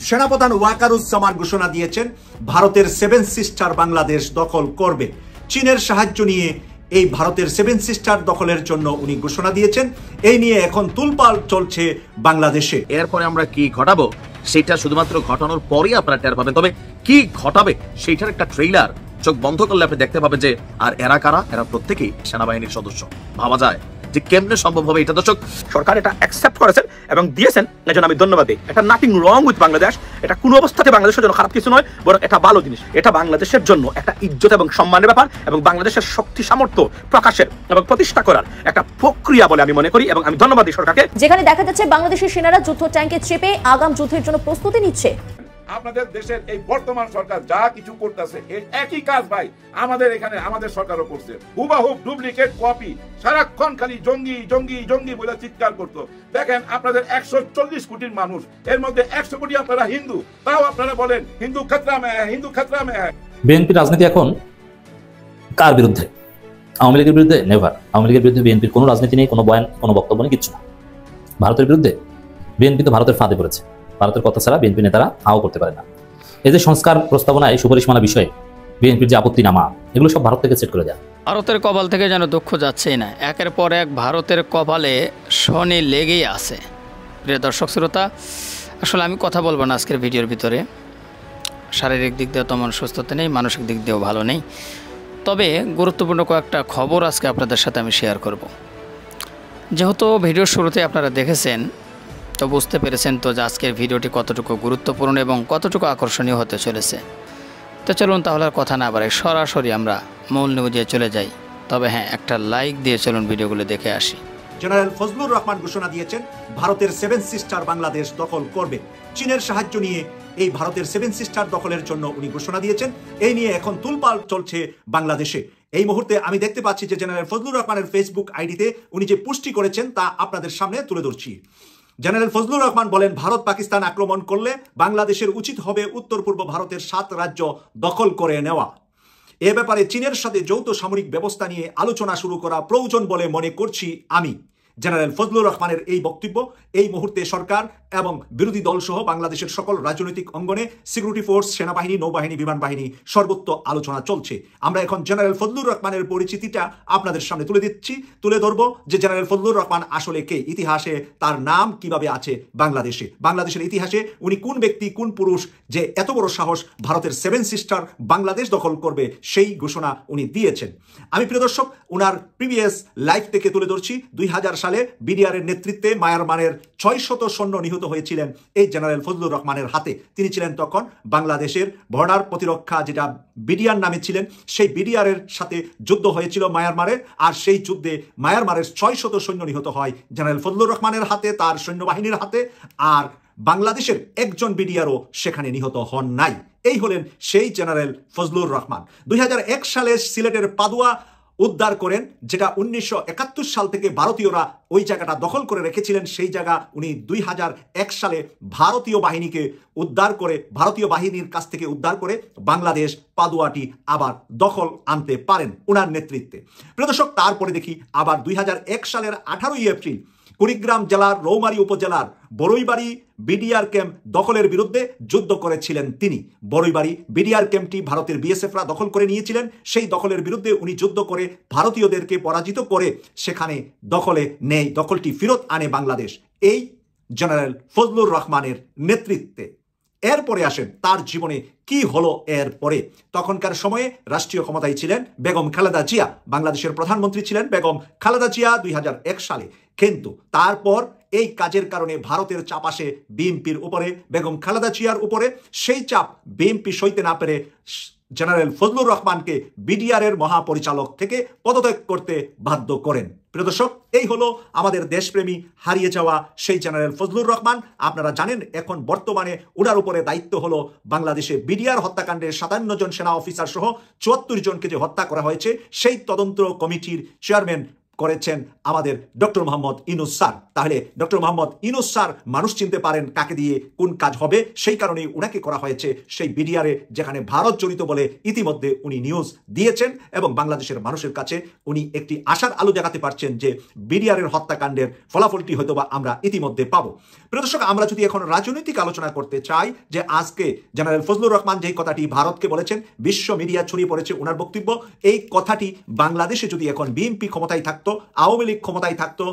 সেনাপ্রধান ওয়াকারুজ্জামান ঘোষণা দিয়েছেন ভারতের সেভেন সিস্টার বাংলাদেশ দখল করবে। চীনের সাহায্য নিয়ে এই ভারতের সেভেন সিস্টার দখলের জন্য উনি ঘোষণা দিয়েছেন। এই নিয়ে এখন তুলপাল চলছে বাংলাদেশে। এরপরে আমরা কি ঘটাবো সেটা শুধুমাত্র ঘটানোর পরেই আপনারা টের পাবেন। তবে কি ঘটাবে সেইটার একটা ট্রেইলার চোখ বন্ধ করলে আপনি দেখতে পাবেন যে আর এরা কারা, এরা প্রত্যেকেই সেনাবাহিনীর সদস্য। ভাবা যায় যে কেমনে সম্ভব হবে এটা। দর্শক, সরকার এটা অ্যাকসেপ্ট করেছেন এবং দিয়েছেন, এজন্য আমি ধন্যবাদ দিই। এটা নাথিং রং উইথ বাংলাদেশ। এটা কোনো অবস্থাতে বাংলাদেশের জন্য খারাপ কিছু নয়, বরং এটা ভালো জিনিস। এটা বাংলাদেশের জন্য একটা ইজ্জত এবং সম্মানের ব্যাপার এবং বাংলাদেশের শক্তি সামর্থ্য প্রকাশের এবং প্রতিষ্ঠা করার একটা প্রক্রিয়া বলে আমি মনে করি এবং আমি ধন্যবাদ দিই সরকারকে। যেখানে দেখা যাচ্ছে বাংলাদেশের সেনারা যুদ্ধ ট্যাঙ্কে চেপে আগাম যুদ্ধের জন্য প্রস্তুতি নিচ্ছে। আপনাদের দেশের এই বর্তমান সরকার যা কিছু করতেছে এই একই কাজ ভাই আমাদের এখানে আমাদের সরকারও করছে। হুবাহুব ডুপ্লিকেট কপি, সারাক্ষণ খালি জঙ্গি জঙ্গি জঙ্গি বলে চিৎকার করতো। দেখেন আপনাদের 140 কোটির মানুষ, এর মধ্যে 100 কোটি আপনারা হিন্দু, তাও আপনারা বলেন হিন্দু খতরা মে হ্যায়, হিন্দু খতরা মে হ্যায়। বিএনপি রাজনীতি এখন কার বিরুদ্ধে? আওয়ামী লীগের বিরুদ্ধে? নেভার। আওয়ামী লীগের বিরুদ্ধে বিএনপির কোনো রাজনীতি নেই, কোনো বয়ান, কোনো বক্তব্য নেই, কিচ্ছু না। ভারতের বিরুদ্ধে? বিএনপি তো ভারতের ফাঁদে পড়েছে। ভারতের কথা ছাড়া বিএনপি নেতারা হাও করতে পারে না। এই যে সংস্কার প্রস্তাবনায় সুপারিশমালা বিষয়ে বিএনপির যে আপত্তিনামা, এগুলো সব ভারত থেকে সেট করে দেয়। ভারতের কপাল থেকে যেন দুঃখ যাচ্ছেই না, একের পর এক ভারতের কপালে শনি লেগেই আছে। প্রিয় দর্শক শ্রোতা, আসলে আমি কথা বলবো না আজকের ভিডিওর ভিতরে। শারীরিক দিক দিয়েও তেমন সুস্থতা নেই, মানসিক দিক দিয়েও ভালো নেই। তবে গুরুত্বপূর্ণ কয়েকটা খবর আজকে আপনাদের সাথে আমি শেয়ার করব। যেহেতু ভিডিওর শুরুতে আপনারা দেখেছেন, তো বুঝতে পেরেছেন তো যে আজকের ভিডিওটি কতটুকু গুরুত্বপূর্ণ এবং কতটুকু আকর্ষণীয় হতে চলেছে। তো চলুন তাহলে আর কথা না বাড়াই, সরাসরি আমরা মূল নিউজে চলে যাই। তবে হ্যাঁ, একটা লাইক দিয়ে চলুন ভিডিওগুলো দেখে আসি। জেনারেল ফজলুর রহমান ঘোষণা দিয়েছেন ভারতের সেভেন সিস্টার বাংলাদেশ দখল করবে। চীনের সাহায্য নিয়ে এই ভারতের সেভেন সিস্টার দখলের জন্য উনি ঘোষণা দিয়েছেন। এই নিয়ে এখন তুলপাল চলছে বাংলাদেশে। এই মুহূর্তে আমি দেখতে পাচ্ছি যে জেনারেল ফজলুর রহমানের ফেসবুক আইডিতে উনি যে পুষ্টি করেছেন তা আপনাদের সামনে তুলে ধরছি। জেনারেল ফজলুর রহমান বলেন, ভারত পাকিস্তান আক্রমণ করলে বাংলাদেশের উচিত হবে উত্তর পূর্ব ভারতের 7 রাজ্য দখল করে নেওয়া। এ ব্যাপারে চীনের সাথে যৌথ সামরিক ব্যবস্থা নিয়ে আলোচনা শুরু করা প্রয়োজন বলে মনে করছি আমি। জেনারেল ফজলুর রহমানের এই বক্তব্য এই মুহূর্তে সরকার এবং বিরোধী দল সহ বাংলাদেশের সকল রাজনৈতিক অঙ্গনে সিকিউরিটি ফোর্স, সেনাবাহিনী, নৌবাহিনী, বিমান বাহিনী সর্বত্র আলোচনা চলছে। আমরা এখন জেনারেল ফজলুর রহমানের পরিচিতিটা আপনাদের সামনে তুলে ধরব যে জেনারেল ফজলুর রহমান আসলে কে, ইতিহাসে তার নাম কিভাবে আছে বাংলাদেশে, বাংলাদেশের ইতিহাসে উনি কোন ব্যক্তি, কোন পুরুষ যে এত বড় সাহস ভারতের সেভেন সিস্টার বাংলাদেশ দখল করবে সেই ঘোষণা উনি দিয়েছেন। আমি প্রিয় দর্শক ওনার প্রিভিয়াস লাইফ থেকে তুলে ধরছি। 2000 সালে বিডিআরের নেতৃত্বে মায়ানমারের 600 সৈন্য নিহত হয়েছিলেন এই জেনারেল ফজলুর রহমানের হাতে। তিনি ছিলেন তখন বাংলাদেশের বর্ডার প্রতিরক্ষা, যেটা বিডিআর নামে ছিলেন, সেই বিডিআরের সাথে যুদ্ধ হয়েছিল মায়ানমারের। আর সেই যুদ্ধে মায়ানমারের 600 সৈন্য নিহত হয় জেনারেল ফজলুর রহমানের হাতে, তার সৈন্যবাহিনীর হাতে। আর বাংলাদেশের একজন বিডিআরও সেখানে নিহত হন নাই। এই হলেন সেই জেনারেল ফজলুর রহমান। 2001 সালে সিলেটের পাদুয়া উদ্ধার করেন, যেটা 1971 সাল থেকে ভারতীয়রা ওই জায়গাটা দখল করে রেখেছিলেন। সেই জায়গা উনি 2001 সালে ভারতীয় বাহিনীকে উদ্ধার করে, ভারতীয় বাহিনীর কাছ থেকে উদ্ধার করে বাংলাদেশ পাদুয়াটি আবার দখল আনতে পারেন ওনার নেতৃত্বে। প্রিয় দর্শক, তারপরে দেখি আবার 2001 সালের 18 এপ্রিল কুড়িগ্রাম জেলার রৌমারী উপজেলার বড়ইবাড়ি বিডিআর ক্যাম্প দখলের বিরুদ্ধে যুদ্ধ করেছিলেন তিনি। বড়ইবাড়ি বিডিআর ক্যাম্পটি ভারতের বিএসএফরা দখল করে নিয়েছিলেন। সেই দখলের বিরুদ্ধে উনি যুদ্ধ করে ভারতীয়দেরকে পরাজিত করে সেখানে দখলটি ফেরত আনে বাংলাদেশ এই জেনারেল ফজলুর রহমানের নেতৃত্বে। এরপরে আসেন তার জীবনে কি হলো এরপরে। তখনকার সময়ে রাষ্ট্রীয় ক্ষমতায় ছিলেন বেগম খালেদা জিয়া, বাংলাদেশের প্রধানমন্ত্রী ছিলেন বেগম খালেদা জিয়া 2001 সালে। কিন্তু তারপর এই কাজের কারণে ভারতের চাপ আসে বিএনপির উপরে, বেগম খালেদা জিয়ার উপরে। সেই চাপ বিএনপি সইতে না পেরে জেনারেল ফজলুর রহমানকে বিডিআরের মহাপরিচালক থেকে পদত্যাগ করতে বাধ্য করেন। প্রিয় দর্শক, এই হলো আমাদের দেশপ্রেমী হারিয়ে যাওয়া সেই জেনারেল ফজলুর রহমান। আপনারা জানেন এখন বর্তমানে ওনার উপরে দায়িত্ব হলো বাংলাদেশে বিডিআর হত্যাকাণ্ডের 57 জন সেনা অফিসার সহ 74 জনকে যে হত্যা করা হয়েছে সেই তদন্ত কমিটির চেয়ারম্যান করেছেন আমাদের ডক্টর মোহাম্মদ ইউনূস স্যার। তাহলে ডক্টর মোহাম্মদ ইউনূস স্যার মানুষ চিনতে পারেন কাকে দিয়ে কোন কাজ হবে, সেই কারণেই উনাকে করা হয়েছে সেই বিডিআরে, যেখানে ভারত জড়িত বলে ইতিমধ্যে উনি নিউজ দিয়েছেন এবং বাংলাদেশের মানুষের কাছে উনি একটি আশার আলো দেখাতে পারছেন যে বিডিআরের হত্যাকাণ্ডের ফলাফলটি হয়তোবা আমরা ইতিমধ্যে পাবো। প্রিয় দর্শক, আমরা যদি এখন রাজনৈতিক আলোচনা করতে চাই, যে আজকে জেনারেল ফজলুর রহমান যেই কথাটি ভারতকে বলেছেন, বিশ্ব মিডিয়া ছড়িয়ে পড়েছে ওনার বক্তব্য, এই কথাটি বাংলাদেশে যদি এখন বিএনপি ক্ষমতায় থাকতো, আওয়ামী লীগ ক্ষমতায় থাকতো,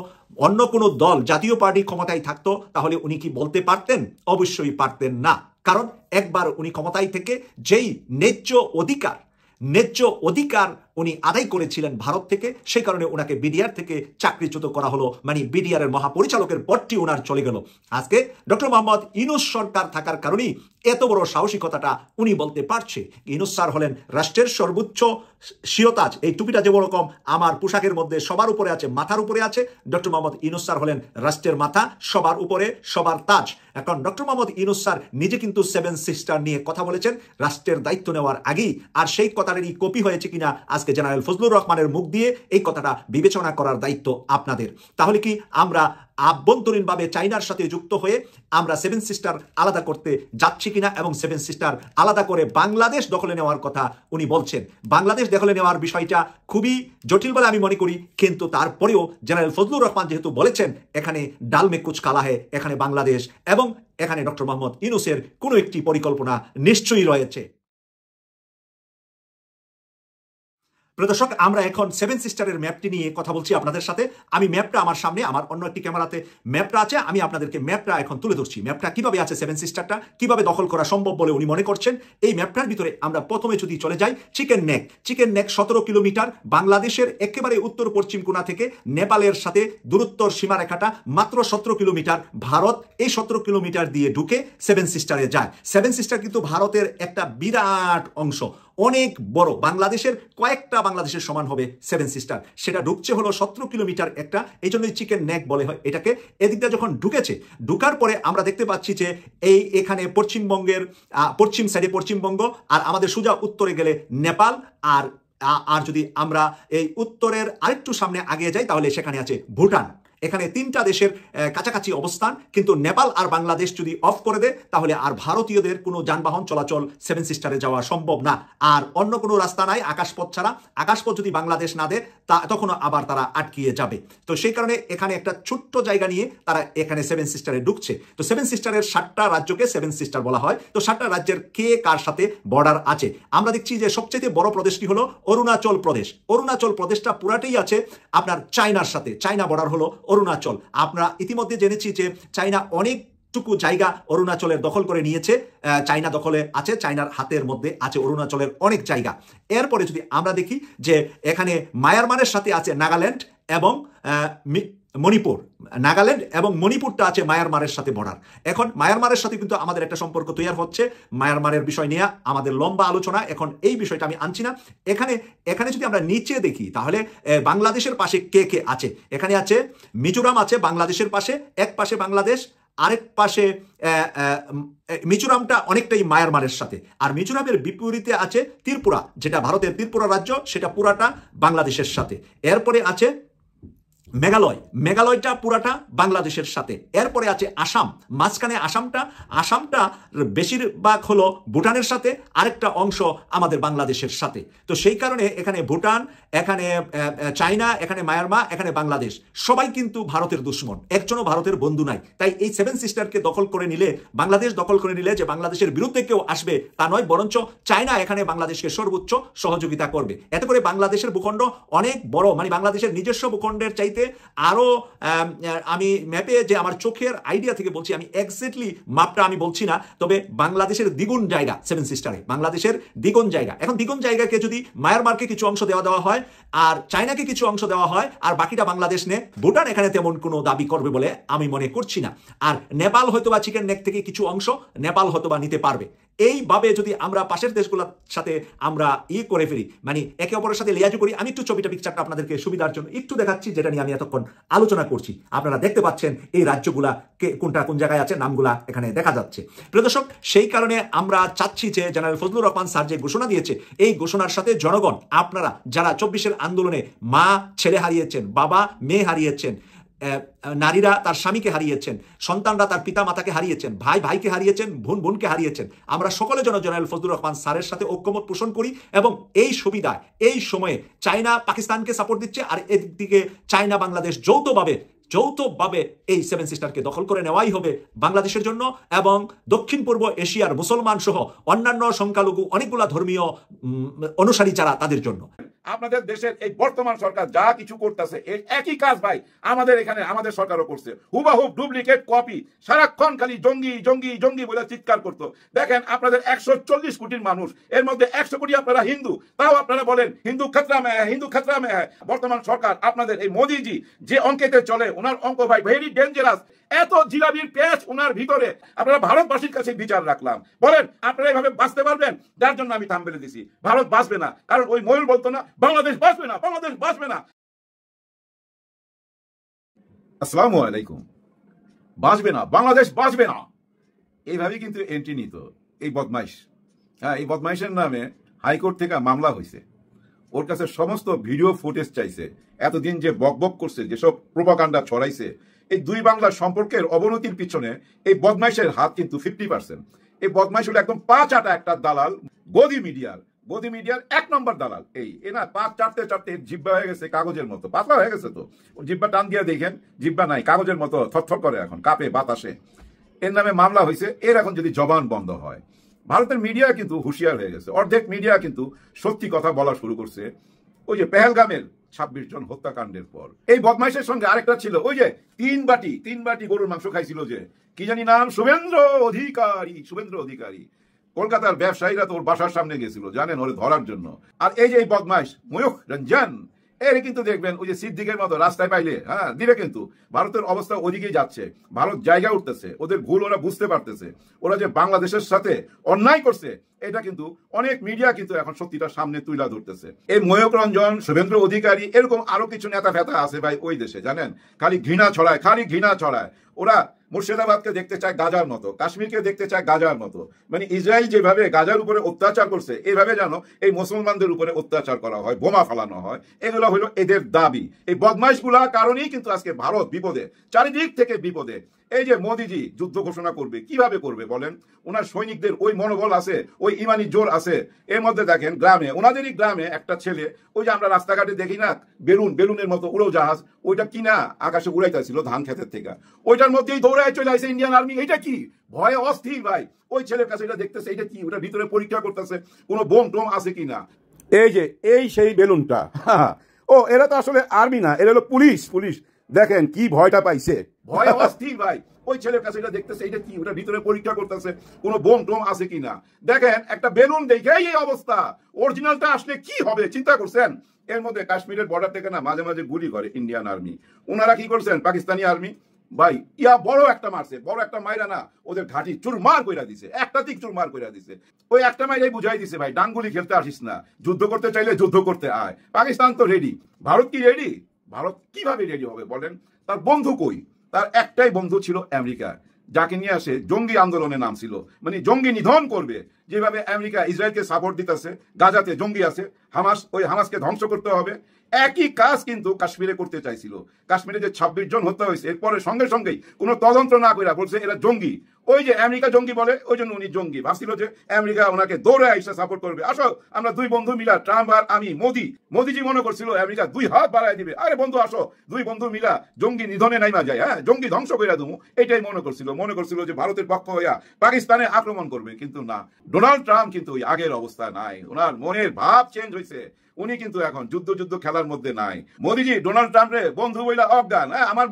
অন্য কোনো দল জাতীয় পার্টি ক্ষমতায় থাকতো, তাহলে উনি কি বলতে পারতেন? অবশ্যই পারতেন না। কারণ একবার উনি ক্ষমতায় থেকে যেই ন্যায্য অধিকার উনি আদায় করেছিলেন ভারত থেকে, সেই কারণে ওনাকে বিডিআর থেকে চাকরিচ্যুত করা হলো, মানে বিডিআর এর মহাপরিচালকের পদটি ওনার চলে গেল। আজকে ডক্টর মোহাম্মদ ইউনূস সরকার থাকার কারণেই এত বড় সাহসিকতাটা উনি বলতে পারছে। ইউনূস স্যার হলেন রাষ্ট্রের সর্বোচ্চ শিরতাজ। এই টুপিটা যে রকম আমার পোশাকের মধ্যে সবার উপরে আছে, মাথার উপরে আছে, ডক্টর মোহাম্মদ ইউনূস স্যার হলেন রাষ্ট্রের মাথা, সবার উপরে, সবার তাজ। এখন ডক্টর মোহাম্মদ ইউনূস স্যার নিজে কিন্তু 7 সিস্টার নিয়ে কথা বলেছেন রাষ্ট্রের দায়িত্ব নেওয়ার আগেই, আর সেই কথাটারই কপি হয়েছে কিনা আজকে জেনারেল ফজলুর রহমানের মুখ দিয়ে এই কথাটা বিবেচনা করার দায়িত্ব আপনাদের। তাহলে কি আমরা আভ্যন্তরীণভাবে চাইনার সাথে যুক্ত হয়ে আমরা 7 সিস্টার আলাদা করতে যাচ্ছি কিনা, এবং 7 সিস্টার আলাদা করে বাংলাদেশ দখলে নেওয়ার কথা উনি বলছেন। বাংলাদেশ দখলে নেওয়ার বিষয়টা খুবই জটিল বলে আমি মনে করি, কিন্তু তারপরেও জেনারেল ফজলুর রহমান যেহেতু বলেছেন এখানে ডাল মে কুচ কালা হে, এখানে বাংলাদেশ এবং এখানে ডক্টর মোহাম্মদ ইউনূসের কোনো একটি পরিকল্পনা নিশ্চয়ই রয়েছে। প্রদর্শক, আমরা এখন 7 সিস্টারের ম্যাপটি নিয়ে কথা বলছি আপনাদের সাথে। আমি ম্যাপটা আমার সামনে, আমার অন্য একটি ক্যামেরাতে ম্যাপটা আছে, আমি আপনাদেরকে ম্যাপটা এখন তুলে ধরছি। ম্যাপটা কিভাবে আছে, 7 সিস্টারটা কিভাবে দখল করা সম্ভব বলে উনি মনে করছেন। এই ম্যাপটার ভিতরে আমরা প্রথমে যদি চলে যাই, চিকেন নেক 17 কিলোমিটার, বাংলাদেশের একেবারে উত্তর পশ্চিম কোণা থেকে নেপালের সাথে দূরত্বর সীমারেখাটা মাত্র 17 কিলোমিটার। ভারত এই 17 কিলোমিটার দিয়ে ঢুকে 7 সিস্টারে যায়। 7 সিস্টার কিন্তু ভারতের একটা বিরাট অংশ, অনেক বড়, বাংলাদেশের কয়েকটা বাংলাদেশের সমান হবে 7 সিস্টার। সেটা ঢুকছে হলো 17 কিলোমিটার একটা, এই জন্যই চিকেন নেক বলে হয় এটাকে। এদিকটা যখন ঢুকার পরে আমরা দেখতে পাচ্ছি যে এখানে পশ্চিমবঙ্গের পশ্চিম সাইডে পশ্চিমবঙ্গ, আর আমাদের সোজা উত্তরে গেলে নেপাল, আর যদি আমরা এই উত্তরের আরেকটু সামনে আগে যাই তাহলে সেখানে আছে ভুটান। এখানে 3টা দেশের কাছাকাছি অবস্থান, কিন্তু নেপাল আর বাংলাদেশ যদি অফ করে দেয় তাহলে আর ভারতীয়দের কোনো যানবাহন চলাচল 7 সিস্টারে যাওয়া সম্ভব না। আর অন্য কোনো রাস্তা নাই আকাশপথ ছাড়া। আকাশপথ যদি বাংলাদেশ না দেয় তখনও আবার তারা আটকিয়ে যাবে। তো সেই কারণে এখানে একটা ছোট্ট জায়গা নিয়ে তারা এখানে 7 সিস্টারে ঢুকছে। তো 7 সিস্টারের 7টা রাজ্যকে 7 সিস্টার বলা হয়। তো 7টা রাজ্যের কে কার সাথে বর্ডার আছে আমরা দেখছি যে সবচেয়ে বড় প্রদেশটি হলো অরুণাচল প্রদেশ। অরুণাচল প্রদেশটা পুরাটাই আছে আপনার চায়নার সাথে, চায়না বর্ডার হলো অরুণাচল। আমরা ইতিমধ্যে জেনেছি যে চায়না অনেকটুকু জায়গা অরুণাচলের দখল করে নিয়েছে, চায়না দখলে আছে, চায়নার হাতের মধ্যে আছে অরুণাচলের অনেক জায়গা। এরপরে যদি আমরা দেখি যে এখানে মায়ানমারের সাথে আছে নাগাল্যান্ড এবং মণিপুর। নাগাল্যান্ড এবং মণিপুরটা আছে মায়ানমারের সাথে বর্ডার। এখন মায়ানমারের সাথে কিন্তু আমাদের একটা সম্পর্ক তৈরি হচ্ছে, মায়ানমারের বিষয় নিয়ে আমাদের লম্বা আলোচনা, এখন এই বিষয়টা আমি আনছি না। এখানে যদি আমরা নিচে দেখি তাহলে বাংলাদেশের পাশে কে কে আছে, এখানে আছে মিজোরাম আছে বাংলাদেশের পাশে, এক পাশে বাংলাদেশ, আরেক পাশে মিজোরামটা অনেকটাই মায়ানমারের সাথে, আর মিজোরামের বিপরীতে আছে ত্রিপুরা, যেটা ভারতের ত্রিপুরা রাজ্য, সেটা পুরাটা বাংলাদেশের সাথে। এরপরে আছে মেঘালয়টা পুরাটা বাংলাদেশের সাথে। এরপরে আছে আসাম, মাঝখানে আসামটা বেশিরভাগ হলো ভুটানের সাথে, আরেকটা অংশ আমাদের বাংলাদেশের সাথে। তো সেই কারণে এখানে ভুটান, এখানে চায়না, এখানে মায়ানমার, এখানে বাংলাদেশ, সবাই কিন্তু ভারতের দুশ্মন, একজনও ভারতের বন্ধু নাই। তাই এই 7 সিস্টারকে দখল করে নিলে, বাংলাদেশ দখল করে নিলে যে বাংলাদেশের বিরুদ্ধে কেউ আসবে তা নয়, বরঞ্চ চায়না এখানে বাংলাদেশকে সর্বোচ্চ সহযোগিতা করবে। এতে করে বাংলাদেশের ভূখণ্ড অনেক বড়, মানে বাংলাদেশের নিজস্ব ভূখণ্ডের চাইতে আরো, আমি ম্যাপে যে আমার চোখের আইডিয়া থেকে বলছি, আমি এক্স্যাক্টলি মাপটা আমি বলছি না, তবে বাংলাদেশের দ্বিগুণ জায়গা 7 সিস্টারে, বাংলাদেশের দ্বিগুণ জায়গা। এখন দ্বিগুণ জায়গাকে যদি মায়ানমারকে কিছু অংশ দেওয়া হয়, আর চায়নাকে কিছু অংশ দেওয়া হয়, আর বাকিটা বাংলাদেশ নে, ভুটান এখানে তেমন কোনো দাবি করবে বলে আমি মনে করছি না। আর নেপাল হয়তোবা চিকেন নেক থেকে কিছু অংশ নেপাল হয়তোবা নিতে পারবে। এইভাবে যদি আমরা পাশের দেশগুলোর সাথে আমরা করে ফেলি, মানে একে অপরের সাথে লিয়াজু করি। আমি একটু ছবিটা পিকচারটা আপনাদেরকে সুবিধার জন্য একটু দেখাচ্ছি, যেটা নিয়ে আমি এতক্ষণ আলোচনা করছি। আপনারা দেখতে পাচ্ছেন এই রাজ্যগুলা কোনটা কোন জায়গায় আছে, নামগুলা এখানে দেখা যাচ্ছে। প্রিয় দর্শক, সেই কারণে আমরা চাচ্ছি যে জেনারেল ফজলুর রহমান স্যার যে ঘোষণা দিয়েছে, এই ঘোষণার সাথে জনগণ, আপনারা যারা 24-এর আন্দোলনে মা ছেলে হারিয়েছেন, বাবা মেয়ে হারিয়েছেন, নারীরা তার স্বামীকে হারিয়েছেন, সন্তানরা তার পিতা মাতাকে হারিয়েছেন, ভাই ভাইকে হারিয়েছেন, বোন বোনকে হারিয়েছেন, আমরা সকলে যেন জেনারেল ফজলুর রহমান স্যারের সাথে ঐক্যমত পোষণ করি। এবং এই সুবিধায় এই সময়ে চায়না পাকিস্তানকে সাপোর্ট দিচ্ছে, আর এদিকে চায়না বাংলাদেশ যৌথভাবে এই 7 সিস্টারকে দখল করে নেওয়াই হবে বাংলাদেশের জন্য এবং দক্ষিণ পূর্ব এশিয়ার মুসলমান সহ অন্যান্য সংখ্যালঘু অনেকগুলা ধর্মীয় অনুসারী যারা, তাদের জন্য। আপনাদের দেশের এই বর্তমান সরকার যা কিছু করতেছে এর একই কাজ ভাই আমাদের এখানে আমাদের সরকারও করছে। হুবাহুব ডুপ্লিকেট কপি, সারাক্ষণ খালি জঙ্গি জঙ্গি জঙ্গি বলে চিৎকার করতো। দেখেন আপনাদের 140 কোটির মানুষ, এর মধ্যে 100 কোটি আপনারা হিন্দু, তাও আপনারা বলেন হিন্দু খতরা মে হ্যায়, হিন্দু খতরা মে হ্যায়। বর্তমান সরকার আপনাদের এই মোদিজি যে অঙ্কেতে চলে, ওনার অঙ্ক ভাই ভেরি ডেঞ্জারাস। এত জিলাবির পেঁচ ওনার ভিতরে, আপনারা ভারতবাসীর কাছে বিচার রাখলাম। বলেন আপনারা এইভাবে বাঁচতে পারবেন? যার জন্য আমি থাম্বনেলে দিছি ভারত বাঁচবে না, কারণ ওই ময়ূর বলতো না বাংলাদেশ বাঁচবে না, বাংলাদেশ বাঁচবে না। আসসালামু আলাইকুম। বাঁচবে না, বাংলাদেশ বাঁচবে না, এইভাবেই কিন্তু এন্ট্রি নিত এই বদমাইশ। হ্যাঁ, এই বদমাইশের নামে হাইকোর্ট থেকে মামলা হয়েছে। ওর কাছে সমস্ত ভিডিও ফুটেজ চাইছে। এতদিন যে বকবক করছে, যেসব প্রোপাগান্ডা ছড়াইছে, এই দুই বাংলার সম্পর্কের অবনতির পিছনে এই বদমাইশের হাত কিন্তু 50%। এই বদমাইশ হলো একদম 5 আটা একটা দালাল, গদি মিডিয়ার 1 নম্বর দালাল। এই না 5 চারতে জিব্বা হয়ে গেছে কাগজের মতো, পাতলা হয়ে গেছে। তো জিব্বা টান দিয়ে দেখেন, জিব্বা নাই, কাগজের মতো থরথর করে, এখন কাঁপে বাতাসে। এর নামে মামলা হয়েছে। এর এখন যদি জবান বন্ধ হয়, ভারতের মিডিয়া কিন্তু হুঁশিয়ার হয়ে গেছে। অর্ধেক মিডিয়া কিন্তু সত্যি কথা বলা শুরু করছে। ওই যে পেহেলগামের 26 জন হত্যাকাণ্ডের পর এই বদমাইশের সঙ্গে আরেকটা ছিল, ওই যে 3 বাটি গরুর মাংস খাইছিল, যে কি জানি নাম, শুভেন্দ্র অধিকারী। কলকাতার ব্যবসায়ীরা তো ওর বাসার সামনে গেছিল জানেন, ওরে ধরার জন্য। আর এই যে এই বদমাইশ ময়ূখ রঞ্জন, এর কিন্তু দেখবেন ওই যে সিদ্দিকের মতো রাস্তায় পাইলে দিবে। কিন্তু ভারতের অবস্থা ওদিকেই যাচ্ছে, ভারত জায়গা উঠতেছে, ওদের ভুল ওরা বুঝতে পারতেছে। ওরা যে বাংলাদেশের সাথে অন্যায় করছে, এটা কিন্তু অনেক মিডিয়া কিন্তু এখন সত্যিটা সামনে তুলে ধরতেছে। এই ময়ূক রঞ্জন, শুভেন্দ্র অধিকারী, এরকম আরো কিছু নেতা ফেতা আছে ভাই ওই দেশে, জানেন, খালি ঘৃণা ছড়ায়। ওরা মুর্শিদাবাদকে দেখতে চায় গাজার মতো, কাশ্মীরকে দেখতে চায় গাজার মতো। মানে ইসরায়েল যেভাবে গাজার উপরে অত্যাচার করছে, এইভাবে যেন এই মুসলমানদের উপরে অত্যাচার করা হয়, বোমা ফালানো হয়। এগুলো হলো এদের দাবি। এই বদমাইশগুলা কারণেই কিন্তু আজকে ভারত বিপদে, চারিদিক থেকে বিপদে। এই যে মোদিজি যুদ্ধ ঘোষণা করবে, কিভাবে করবে বলেন? ওনার সৈনিকদের ওই মনোবল আছে, ওই ইমানি জোর আছে। এর মধ্যে দেখেন গ্রামে, ওনাদেরই গ্রামে একটা ছেলে, ওই যে আমরা রাস্তাঘাটে দেখি না বেলুনের মতো উড়োজাহাজ, ওইটা কিনা আকাশে উড়াইতেছিল ধান ক্ষেতের থেকে, ওইটার মধ্যেই দৌড়ায় চলে আসে ইন্ডিয়ান আর্মি। এটা কি ভয়ে অস্থির ভাই। ওই ছেলের কাছে এটা দেখতেছে, এটা কি, ওটার ভিতরে পরীক্ষা করতেছে কোনো বোম টোম আছে কিনা। এই যে এই সেই বেলুনটা, ও এরা তো আসলে আর্মি না, এরা হলো পুলিশ। দেখেন কি ভয়টা পাইছে, ভয়ে অস্থির ভাই। ওই ছেলের কাছে এটা দেখতেছে, এটা কি, ওটার ভিতরে পরীক্ষা করতেছে কোনো বোম টোম আছে কিনা। দেখেন একটা বেলুন দেখে এই অবস্থা, অরিজিনালটা আসলে কি হবে চিন্তা করছেন? এর মধ্যে কাশ্মীরের বর্ডার থেকে না মাঝে মাঝে গুলি করে ইন্ডিয়ান আর্মি। ওনারা কি করছেন, পাকিস্তানি আর্মি ভাই বড় একটা মারছে, বড় একটা মাইরা না ওদের ঘাঁটি চুরমার কইরা দিছে, একটা দিক চুরমার কইরা দিছে। ওই একটা মাইরাই বুঝাই দিছে ভাই, ডাঙ্গুলি খেলতে আসিস না, যুদ্ধ করতে চাইলে যুদ্ধ করতে আয়। পাকিস্তান তো রেডি, ভারত কি রেডি? ভারত কিভাবে রেডি হবে বলেন? তার বন্ধু কই? তার একটাই বন্ধু ছিল আমেরিকা, যাকে নিয়ে আসে জঙ্গি আন্দোলনে নাম ছিল, মানে জঙ্গি নিধন করবে। যেভাবে আমেরিকা ইসরায়েলকে সাপোর্ট দিতেছে, গাজাতে জঙ্গি আছে, ওই হামাসকে ধ্বংস করতে হবে। একই কাজ কিন্তু কাশ্মীরে করতে চাইছিল। কাশ্মীরে যে 26 জন হত্যা হয়েছে, এরপরে সঙ্গেই কোনো তদন্ত না করে বলছে এরা জঙ্গি। ওই যে আমেরিকা জঙ্গি বলে, ওই জন্য উনি জঙ্গি ভাবছিল যে আমেরিকা ওনাকে দৌড়ে আইসা সাপোর্ট করবে। আসো আমরা দুই বন্ধু মিলা, ট্রাম্প আর আমি, মোদিজি মনে করছিল আমেরিকা 2 হাত বাড়ায় দিবে। আরে বন্ধু আসো, দুই বন্ধু মিলা জঙ্গি নিধনে নাইমা যায়, জঙ্গি ধ্বংস করে দেবো, এটাই মনে করছিল যে ভারতের পক্ষ হইয়া পাকিস্তানে আক্রমণ করবে। কিন্তু না, ডোনাল্ড ট্রাম্প কিন্তু ওই আগের অবস্থা নাই, ওনার মনের ভাব চেঞ্জ হয়েছে। উনি কিন্তু এখন যুদ্ধ খেলার মধ্যে নাই। মোদিজি ডোনাল্ড ট্রাম্পরে বন্ধু বইলা অজ্ঞান, আমার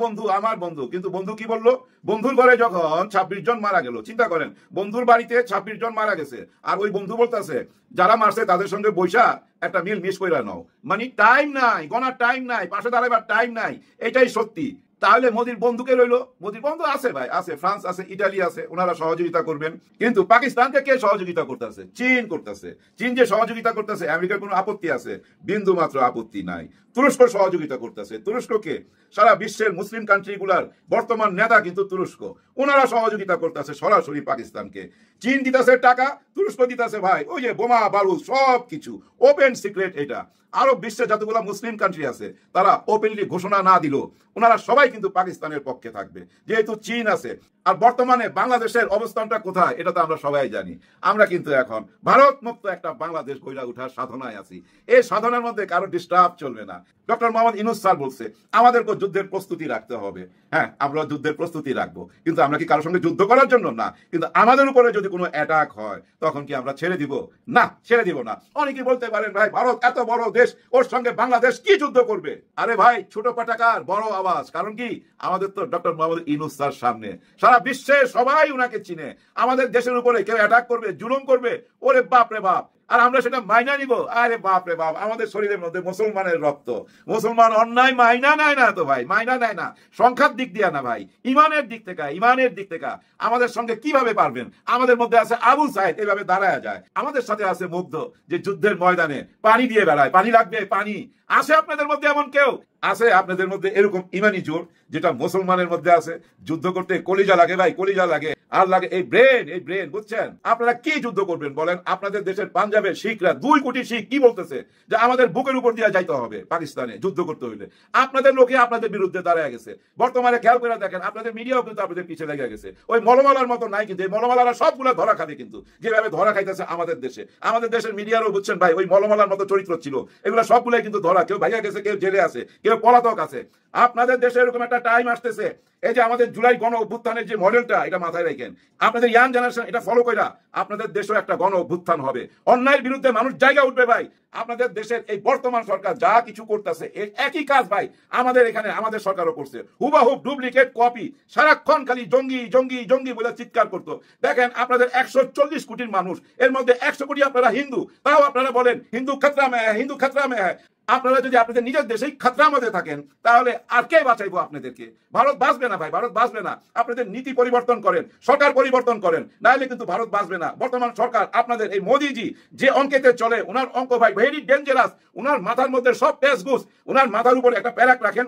বন্ধু। কিন্তু বন্ধু কি বললো? বন্ধুর ঘরে যখন 26 জন মারা গেল, চিন্তা করেন, বন্ধুর বাড়িতে 26 জন মারা গেছে, আর ওই বন্ধু বলতেছে যারা মারছে তাদের সঙ্গে বৈশা একটা মিল মিস কইরা নাও। মানে টাইম নাই, গনার টাইম নাই, পাশে দাঁড়াবার টাইম নাই। এটাই সত্যি। তাহলে মোদির বন্ধুকে রইলো, মোদির বন্ধু আছে ভাই, আছে ফ্রান্স, আছে ইটালি, আছে, ওনারা সহযোগিতা করবেন। কিন্তু পাকিস্তানকে কে সহযোগিতা করতেছে? চীন করতেছে। চীন যে সহযোগিতা করতেছে, আমেরিকার কোনো আপত্তি আছে? বিন্দু মাত্র আপত্তি নাই। তুরস্ক সহযোগিতা করতেছে। তুরস্ককে সারা বিশ্বের মুসলিম কান্ট্রিগুলার বর্তমান নেতা কিন্তু তুরস্ক, ওনারা সহযোগিতা করতেছে সরাসরি পাকিস্তানকে। চীন দিতেছে টাকা, তুরস্ক দিতেছে ভাই ওই যে বোমা বারুদ সব কিছু, ওপেন সিক্রেট এটা। আরব বিশ্বে যতগুলো মুসলিম কান্ট্রি আছে তারা ওপেনলি ঘোষণা না দিল, ওনারা সবাই কিন্তু পাকিস্তানের পক্ষে থাকবে, যেহেতু চীন আছে। আর বর্তমানে বাংলাদেশের অবস্থানটা কোথায় এটা তো আমরা সবাই জানি। আমরা কিন্তু এখন ভারত মুক্ত একটা বাংলাদেশ গড়ে ওঠার সাধনায় আছি। এই সাধনার মধ্যে কারো ডিস্টার্ব চলবে না। ডক্টর মোহাম্মদ ইউনূস স্যার বলছে আমাদেরকে যুদ্ধের প্রস্তুতি রাখতে হবে। হ্যাঁ, আমরা যুদ্ধের প্রস্তুতি রাখবো, কিন্তু আমরা কি কারোর সঙ্গে যুদ্ধ করার জন্য না। কিন্তু আমাদের উপরে যদি কোনো অ্যাটাক হয় তখন কি আমরা ছেড়ে দিব? না, ছেড়ে দিব না। অনেকেই বলতে পারেন ভাই ভারত এত বড় দেশ, ওর সঙ্গে বাংলাদেশ কি যুদ্ধ করবে? আরে ভাই, ছোট পাটাকার বড় আওয়াজ। কারণ কি, আমাদের তো ডক্টর মোহাম্মদ ইউনূস স্যার সামনে, সারা বিশ্বে সবাই উনাকে চিনে। আমাদের দেশের উপরে কেউ অ্যাটাক করবে, জুলুম করবে, ওরে বাপ রে বাপ, আর আমরা সেটা মাইনা নিব? আরে বাপ রে বাপ, আমাদের শরীরের মধ্যে মুসলমানের রক্ত, মুসলমান অন্যায় মাইনা নেয় না তো ভাই, মাইনা নেয় না। সংখ্যার দিক দিয়ে না ভাই, ইমানের দিক থেকে, ইমানের দিক থেকে আমাদের সঙ্গে কিভাবে পারবেন? আমাদের মধ্যে আছে আবু সাইদ, এইভাবে দাঁড়ায় যায়। আমাদের সাথে আছে মুগ্ধ, যে যুদ্ধের ময়দানে পানি দিয়ে বেড়ায়, পানি লাগবে পানি। আছে আপনাদের মধ্যে এমন কেউ? আছে আপনাদের মধ্যে এরকম ইমানি জোর যেটা মুসলমানের মধ্যে আছে? যুদ্ধ করতে কলিজা লাগে ভাই, কলিজা লাগে, আর লাগে এই ব্রেন, এই ব্রেন, বুঝছেন? আপনারা কি যুদ্ধ করবেন বলেন? আপনাদের দেশের পাঞ্জাবের শিখরা 2 কোটি শিখ কি বলতেছে যে আমাদের বুকের উপর দিয়ে যাইতে হবে পাকিস্তানে যুদ্ধ করতে হইলে। আপনাদের লোকে আপনাদের বিরুদ্ধে দাঁড়ায় গেছে। বর্তমানে খেয়াল করে দেখেন, আপনাদের মিডিয়াও কিন্তু আপনাদের পিছিয়ে লেগে গেছে। ওই মলমালার মতো নাই, কিন্তু এই মলমালারা সবগুলো ধরা খাবে, কিন্তু যেভাবে ধরা খাইতেছে আমাদের দেশে। আমাদের দেশের মিডিয়ারও বুঝছেন ভাই ওই মলমালার মতো চরিত্র ছিল, এগুলো সবগুলাই কিন্তু ধরা। কেউ ভাইয়া গেছে, কেউ জেলে আছে, কেউ পলাতক আছে। আপনাদের দেশে এরকম একটা টাইম আসতেছে, এই যে আমাদের জুলাই গণ অভ্যুত্থানের যে মডেলটা, এটা মাথায় রাখেন। আপনাদের ইয়াং জেনারেশন এটা ফলো কইরা আপনাদের দেশেও একটা গণ অভ্যুত্থান হবে, অন্যায়ের বিরুদ্ধে মানুষ জায়গা উঠবে ভাই। আপনাদের দেশের এই বর্তমান সরকার যা কিছু করতেছে একই কাজ ভাই আমাদের এখানে আমাদের সরকারও করছে, হুবাহুব ডুপ্লিকেট কপি। সারাক্ষণ খালি জঙ্গি জঙ্গি জঙ্গি বলে চিৎকার করতো। দেখেন আপনাদের 140 কোটির মানুষ, এর মধ্যে 100 কোটি আপনারা হিন্দু, তাও আপনারা বলেন হিন্দু খতরা মে হ্যায়, হিন্দু খতরা মে হ্যায়। আপনারা যদি আপনাদের নিজের দেশেই খতরার মধ্যে থাকেন তাহলে আর কে বাঁচাইবো আপনাদেরকে? ভারত বাঁচবে না ভাই, ভারত বাঁচবে না। আপনাদের নীতি পরিবর্তন করেন, সরকার পরিবর্তন করেন, নাহলে কিন্তু ভারত বাঁচবে না। বর্তমান সরকার আপনাদের এই মোদিজি যে অঙ্কেতে চলে, ওনার অঙ্ক ভাই ভেরি ডেঞ্জারাস। ওনার মাথার মধ্যে সব পেস ঘুষ, ওনার মাথার উপরে একটা প্যারাক রাখেন।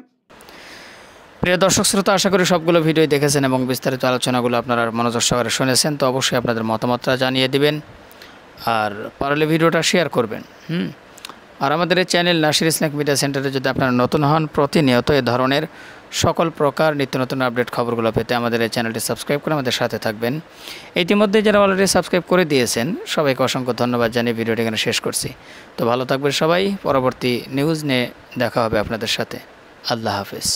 প্রিয় দর্শক শ্রোতা, আশা করি সবগুলো ভিডিও দেখেছেন এবং বিস্তারিত আলোচনাগুলো আপনারা মনোযোগ সহকারে শুনেছেন। তো অবশ্যই আপনাদের মতামতটা জানিয়ে দিবেন, আর পারলে ভিডিওটা শেয়ার করবেন। আর আমাদের এই চ্যানেল নাসির ইসলামিক মিডিয়া সেন্টারে যদি আপনারা নতুন হন, প্রতিনিয়ত এ ধরনের সকল প্রকার নিত্য নতুন আপডেট খবরগুলো পেতে আমাদের এই চ্যানেলটি সাবস্ক্রাইব করে আমাদের সাথে থাকবেন। ইতিমধ্যে যারা অলরেডি সাবস্ক্রাইব করে দিয়েছেন সবাইকে অসংখ্য ধন্যবাদ জানিয়ে ভিডিওটি এখানে শেষ করছি। তো ভালো থাকবেন সবাই, পরবর্তী নিউজ নিয়ে দেখা হবে আপনাদের সাথে। আল্লাহ হাফেজ।